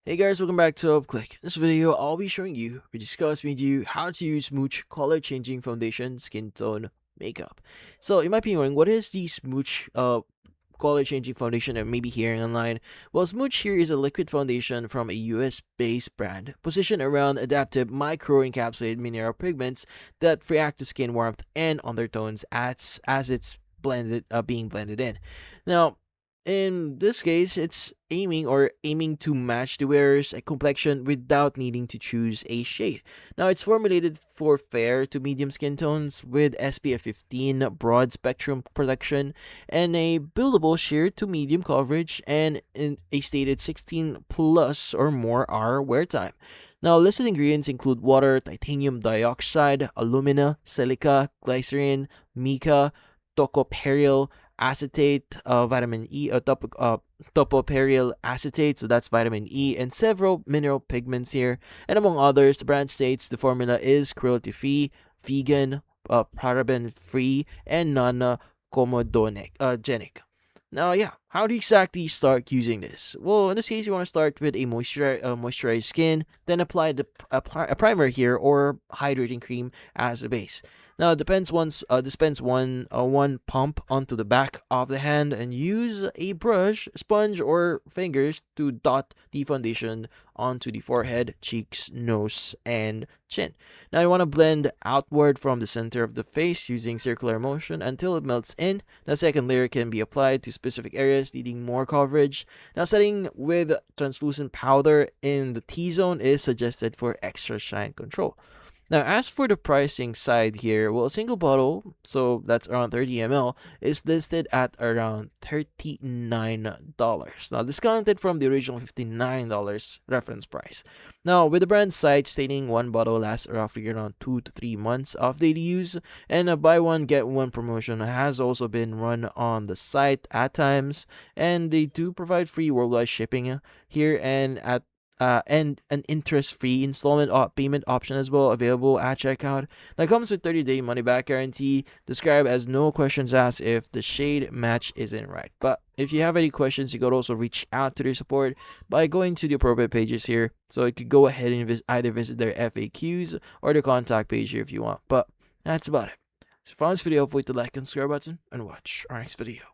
Hey guys, welcome back to UpClick. In this video, I'll be showing you or discuss with you how to use Smooche Color Changing Foundation Skin Tone Makeup. So you might be wondering, what is the Smooche Color Changing Foundation that may be hearing online? Well, Smooche here is a liquid foundation from a US-based brand, positioned around adaptive micro-encapsulated mineral pigments that react to skin warmth and undertones as it's being blended in. Now, in this case, it's aiming to match the wearer's complexion without needing to choose a shade. Now, it's formulated for fair to medium skin tones with SPF 15 broad spectrum protection and a buildable sheer to medium coverage and in a stated 16 plus or more hour wear time. Now, listed ingredients include water, titanium dioxide, alumina, silica, glycerin, mica, tocopheryl acetate, vitamin E, topopheryl acetate, so that's vitamin E, and several mineral pigments here. And among others, the brand states the formula is cruelty free, vegan, paraben free, and non-comedogenic. Now, yeah, how do you exactly start using this? Well, in this case, you want to start with a moisturized skin, then apply a primer here or hydrating cream as a base. Now, it dispense one pump onto the back of the hand and use a brush, sponge, or fingers to dot the foundation onto the forehead, cheeks, nose, and chin. Now, you want to blend outward from the center of the face using circular motion until it melts in. The second layer can be applied to specific areas needing more coverage. Now, setting with translucent powder in the T-zone is suggested for extra shine control. Now, as for the pricing side here, well, a single bottle, so that's around 30 ml, is listed at around $39. Now, discounted from the original $59 reference price. Now, with the brand site stating one bottle lasts roughly around 2 to 3 months of daily use, and a buy one get one promotion has also been run on the site at times, and they do provide free worldwide shipping here and an interest-free installment payment option as well available at checkout. That comes with 30-day money-back guarantee. Described as no questions asked if the shade match isn't right. But if you have any questions, you could also reach out to their support by going to the appropriate pages here. So you could go ahead and either visit their FAQs or the contact page here if you want. But that's about it. So if you found this video, avoid the like and subscribe button and watch our next video.